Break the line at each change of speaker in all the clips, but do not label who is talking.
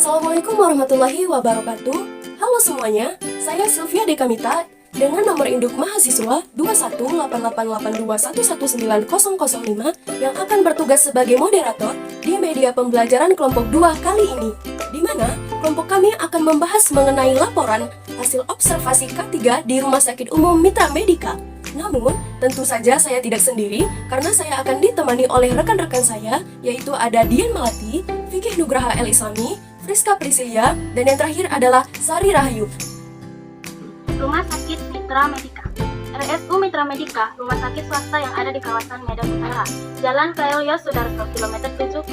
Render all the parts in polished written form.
Assalamualaikum warahmatullahi wabarakatuh. Halo semuanya, saya Sylvia Dekamita dengan nomor induk mahasiswa 2188821190005 yang akan bertugas sebagai moderator di media pembelajaran kelompok 2 kali ini, di mana kelompok kami akan membahas mengenai laporan hasil observasi K3 di Rumah Sakit Umum Mitra Medica. Namun, tentu saja saya tidak sendiri karena saya akan ditemani oleh rekan-rekan saya, yaitu ada Dian Melati, Fikih Nugraha El Islami, Friska Priscilia, dan yang terakhir adalah Sari Rahayu.
Rumah Sakit Mitra Medica. RSU Mitra Medica, rumah sakit swasta yang ada di kawasan Medan Utara, Jalan Kaelio Sudarso, kilometer 7,5,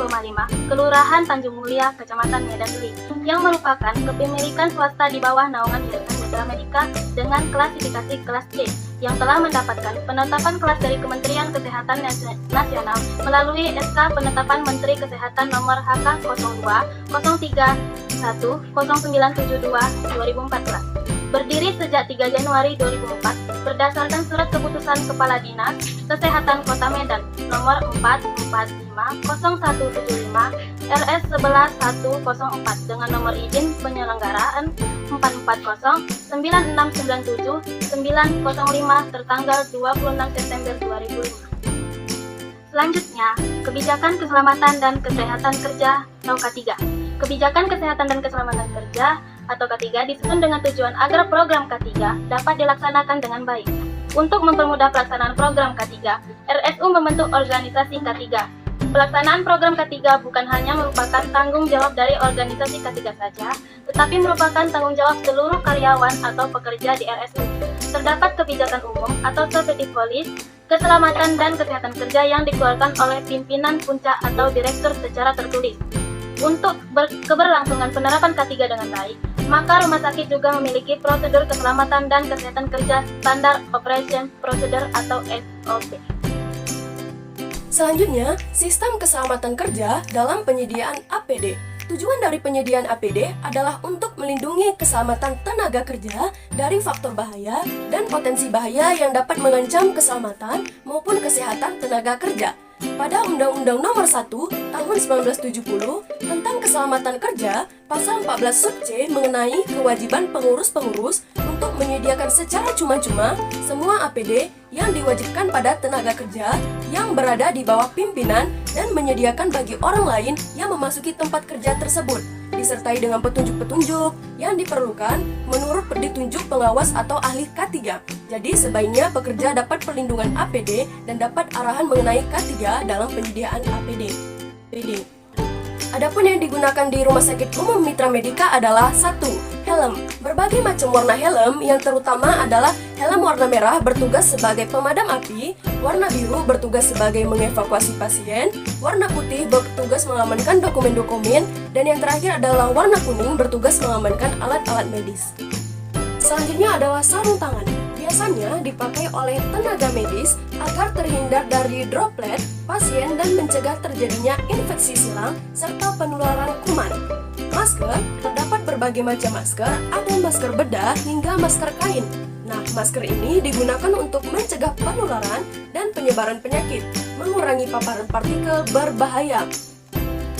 Kelurahan Tanjung Mulia, Kecamatan Medan Deli, yang merupakan kepemilikan swasta di bawah naungan Yayasan Mitra Medica dengan klasifikasi kelas C, yang telah mendapatkan penetapan kelas dari Kementerian Kesehatan Nasional melalui SK Penetapan Menteri Kesehatan Nomor HK 02 03 1 0972 2014. Berdiri sejak 3 Januari 2004 berdasarkan Surat Keputusan Kepala Dinas Kesehatan Kota Medan Nomor 4450175 RS 11104 dengan nomor izin penyelenggaraan 4409697-905 tertanggal 26 September 2005. Selanjutnya, Kebijakan Keselamatan dan Kesehatan Kerja atau K3. Kebijakan Kesehatan dan Keselamatan Kerja atau K3 disusun dengan tujuan agar program K3 dapat dilaksanakan dengan baik. Untuk mempermudah pelaksanaan program K3, RSU membentuk organisasi K3. Pelaksanaan program K3 bukan hanya merupakan tanggung jawab dari organisasi K3 saja, tetapi merupakan tanggung jawab seluruh karyawan atau pekerja di RSU. Terdapat kebijakan umum atau seperti polis, keselamatan dan kesehatan kerja yang dikeluarkan oleh pimpinan puncak atau direktur secara tertulis. Untuk keberlangsungan penerapan K3 dengan baik, maka rumah sakit juga memiliki prosedur keselamatan dan kesehatan kerja Standard Operation Procedure atau SOP.
Selanjutnya, sistem keselamatan kerja dalam penyediaan APD. Tujuan dari penyediaan APD adalah untuk melindungi keselamatan tenaga kerja dari faktor bahaya dan potensi bahaya yang dapat mengancam keselamatan maupun kesehatan tenaga kerja. Pada Undang-Undang Nomor 1 Tahun 1970 tentang Keselamatan Kerja, Pasal 14 Sub C mengenai kewajiban pengurus-pengurus untuk menyediakan secara cuma-cuma semua APD yang diwajibkan pada tenaga kerja yang berada di bawah pimpinan dan menyediakan bagi orang lain yang memasuki tempat kerja tersebut, disertai dengan petunjuk-petunjuk yang diperlukan menurut ditunjuk pengawas atau ahli K3. Jadi sebaiknya pekerja dapat perlindungan APD dan dapat arahan mengenai K3 dalam penyediaan APD. Adapun yang digunakan di Rumah Sakit Umum Mitra Medica adalah 1. Helm. Berbagai macam warna helm yang terutama adalah helm warna merah bertugas sebagai pemadam api, warna biru bertugas sebagai mengevakuasi pasien, warna putih bertugas mengamankan dokumen-dokumen, dan yang terakhir adalah warna kuning bertugas mengamankan alat-alat medis. Selanjutnya adalah sarung tangan. Biasanya dipakai oleh tenaga medis agar terhindar dari droplet pasien dan mencegah terjadinya infeksi silang serta penularan kuman. Masker, terdapat berbagai macam masker, ada masker bedah hingga masker kain. Nah, masker ini digunakan untuk mencegah penularan dan penyebaran penyakit, mengurangi paparan partikel berbahaya.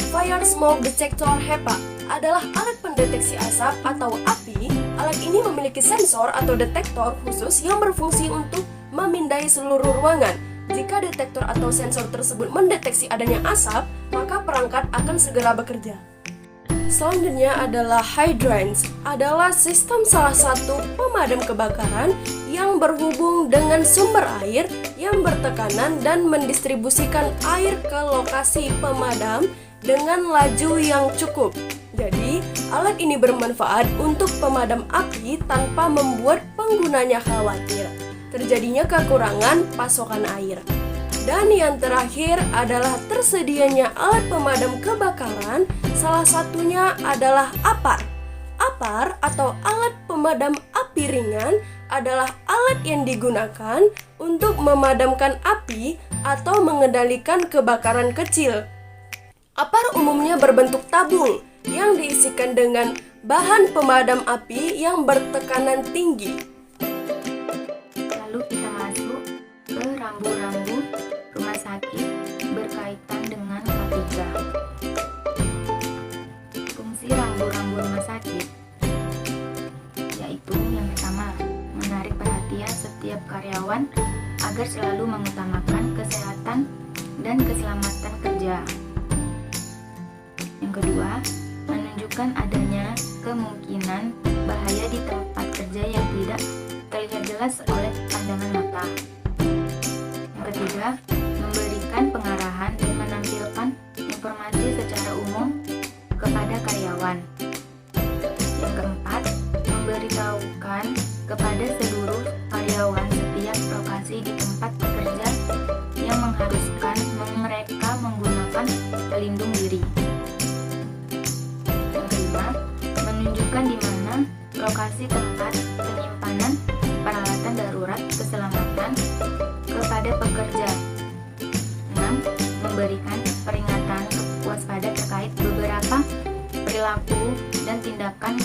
Fire Smoke Detector HEPA adalah alat pendeteksi asap atau api. Alat ini memiliki sensor atau detektor khusus yang berfungsi untuk memindai seluruh ruangan. Jika detektor atau sensor tersebut mendeteksi adanya asap, maka perangkat akan segera bekerja. Selanjutnya adalah hydrants, adalah sistem salah satu pemadam kebakaran yang berhubung dengan sumber air yang bertekanan dan mendistribusikan air ke lokasi pemadam dengan laju yang cukup. Jadi, alat ini bermanfaat untuk pemadam api tanpa membuat penggunanya khawatir terjadinya kekurangan pasokan air. Dan yang terakhir adalah tersedianya alat pemadam kebakaran, salah satunya adalah APAR. APAR atau alat pemadam api ringan adalah alat yang digunakan untuk memadamkan api atau mengendalikan kebakaran kecil. APAR umumnya berbentuk tabung yang diisikan dengan bahan pemadam api yang bertekanan tinggi.
Lalu kita masuk ke rambu-rambu rumah sakit berkaitan dengan K3. Fungsi rambu karyawan agar selalu mengutamakan kesehatan dan keselamatan kerja. Yang kedua, menunjukkan adanya kemungkinan bahaya di tempat kerja yang tidak terlihat jelas oleh pandangan mata. Yang ketiga, memberikan pengarahan dan menampilkan informasi secara umum kepada karyawan. Yang keempat, memberitahukan kepada seluruh karyawan setiap lokasi di tempat bekerja yang mengharuskan mereka menggunakan pelindung diri. Yang kelima, menunjukkan di mana lokasi tempat penyimpanan peralatan darurat keselamatan kepada pekerja. 6. Memberikan peringatan waspada terkait beberapa perilaku dan tindakan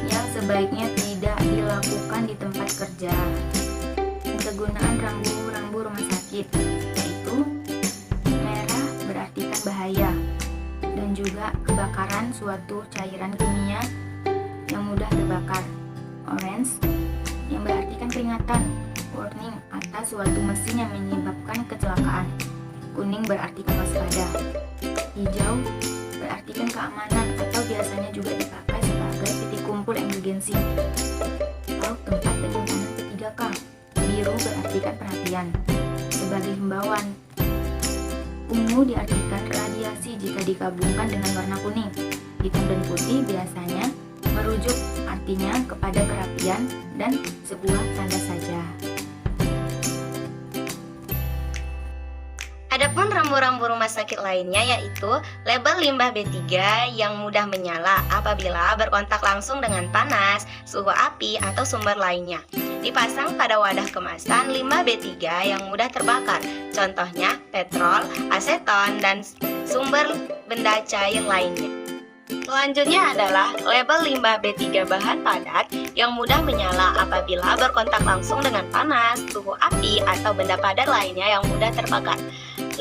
yang sebaiknya tidak dilakukan di tempat kerja. Penggunaan rambu-rambu rumah sakit, yaitu merah berartikan bahaya, dan juga kebakaran suatu cairan kimia yang mudah terbakar. Orange yang berartikan peringatan, warning, atas suatu mesin yang menyebabkan kecelakaan. Kuning berartikan waspada. Hijau berartikan keamanan atau biasanya juga dipakai sebagai titik kumpul emergensi atau tempat penyimpanan P3K. Biru berartikan perhatian sebagai himbauan. Ungu diartikan radiasi jika digabungkan dengan warna kuning. Hitam dan putih biasanya merujuk artinya kepada kerapian dan sebuah tanda saja.
Adapun rambu-rambu rumah sakit lainnya yaitu label limbah B3 yang mudah menyala apabila berkontak langsung dengan panas, suhu api, atau sumber lainnya. Dipasang pada wadah kemasan limbah B3 yang mudah terbakar, contohnya petrol, aseton, dan sumber benda cair lainnya. Selanjutnya adalah label limbah B3 bahan padat yang mudah menyala apabila berkontak langsung dengan panas, suhu api, atau benda padat lainnya yang mudah terbakar.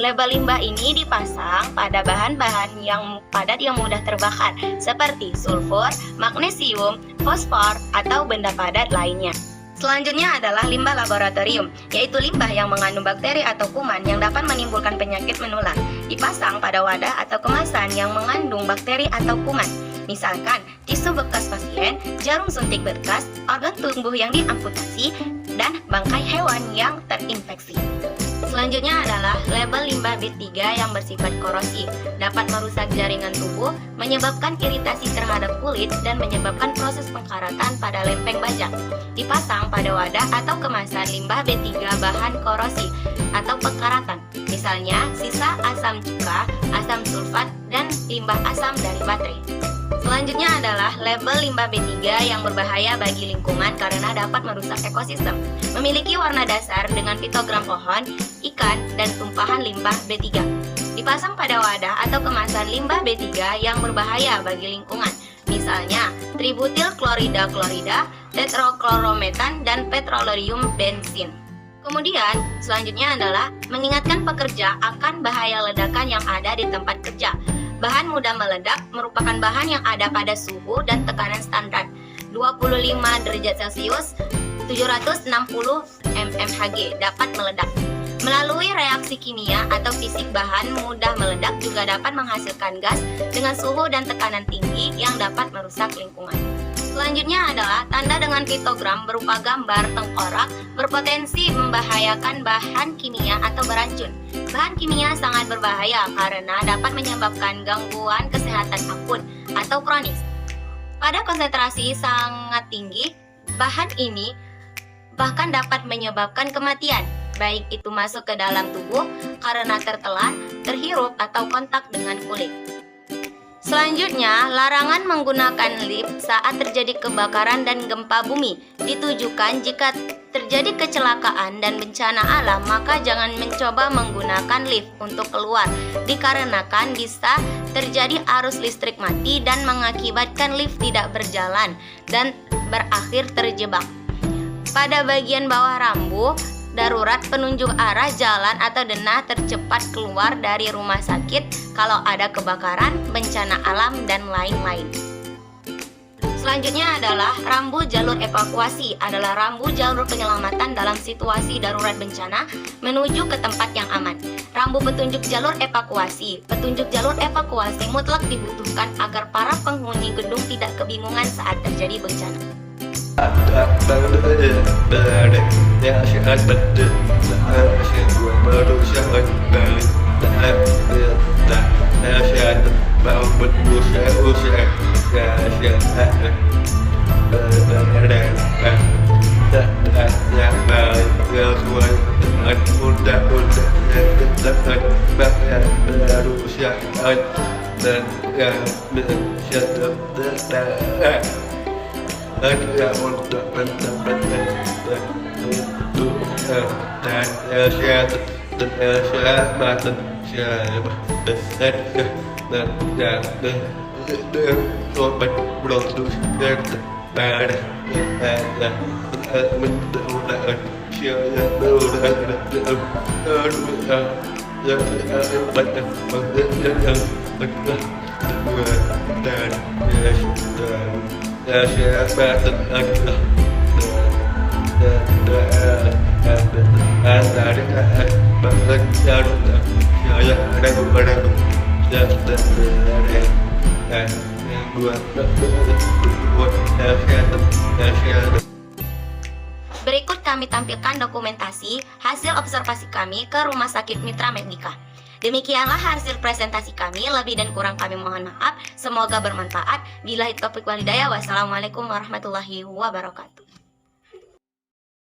Label limbah ini dipasang pada bahan-bahan yang padat yang mudah terbakar seperti sulfur, magnesium, fosfor, atau benda padat lainnya. Selanjutnya adalah limbah laboratorium, yaitu limbah yang mengandung bakteri atau kuman yang dapat menimbulkan penyakit menular. Dipasang pada wadah atau kemasan yang mengandung bakteri atau kuman. Misalkan tisu bekas pasien, jarum suntik bekas, organ tubuh yang diamputasi, dan bangkai hewan yang terinfeksi. Selanjutnya adalah label limbah B3 yang bersifat korosif, dapat merusak jaringan tubuh, menyebabkan iritasi terhadap kulit, dan menyebabkan proses pengkaratan pada lempeng baja. Dipasang pada wadah atau kemasan limbah B3 bahan korosif atau pengkaratan, misalnya sisa asam cuka, asam sulfat, dan limbah asam dari baterai. Selanjutnya adalah label limbah B3 yang berbahaya bagi lingkungan karena dapat merusak ekosistem. Memiliki warna dasar dengan piktogram pohon, ikan, dan tumpahan limbah B3. Dipasang pada wadah atau kemasan limbah B3 yang berbahaya bagi lingkungan. Misalnya, tributil klorida, tetroklorometan, dan petroleum bensin. Kemudian, selanjutnya adalah mengingatkan pekerja akan bahaya ledakan yang ada di tempat kerja. Bahan mudah meledak merupakan bahan yang ada pada suhu dan tekanan standar 25 derajat Celcius 760 mmHg dapat meledak. Melalui reaksi kimia atau fisik, bahan mudah meledak juga dapat menghasilkan gas dengan suhu dan tekanan tinggi yang dapat merusak lingkungan. Selanjutnya adalah tanda dengan piktogram berupa gambar tengkorak berpotensi membahayakan bahan kimia atau beracun. Bahan kimia sangat berbahaya karena dapat menyebabkan gangguan kesehatan akut atau kronis. Pada konsentrasi sangat tinggi, bahan ini bahkan dapat menyebabkan kematian, baik itu masuk ke dalam tubuh karena tertelan, terhirup, atau kontak dengan kulit. Selanjutnya, larangan menggunakan lift saat terjadi kebakaran dan gempa bumi ditujukan jika terjadi kecelakaan dan bencana alam, maka jangan mencoba menggunakan lift untuk keluar, dikarenakan bisa terjadi arus listrik mati dan mengakibatkan lift tidak berjalan dan berakhir terjebak. Pada bagian bawah rambu darurat penunjuk arah jalan atau denah tercepat keluar dari rumah sakit kalau ada kebakaran, bencana alam, dan lain-lain. Selanjutnya adalah rambu jalur evakuasi, adalah rambu jalur penyelamatan dalam situasi darurat bencana menuju ke tempat yang aman. Rambu petunjuk jalur evakuasi. Petunjuk jalur evakuasi mutlak dibutuhkan agar para penghuni gedung tidak kebingungan saat terjadi bencana. Berikut kami tampilkan dokumentasi hasil observasi kami ke Rumah Sakit Mitra Medika. Demikianlah hasil presentasi kami, lebih dan kurang kami mohon maaf. Semoga bermanfaat. Billahi taufiq wal hidayah. Wassalamualaikum warahmatullahi wabarakatuh.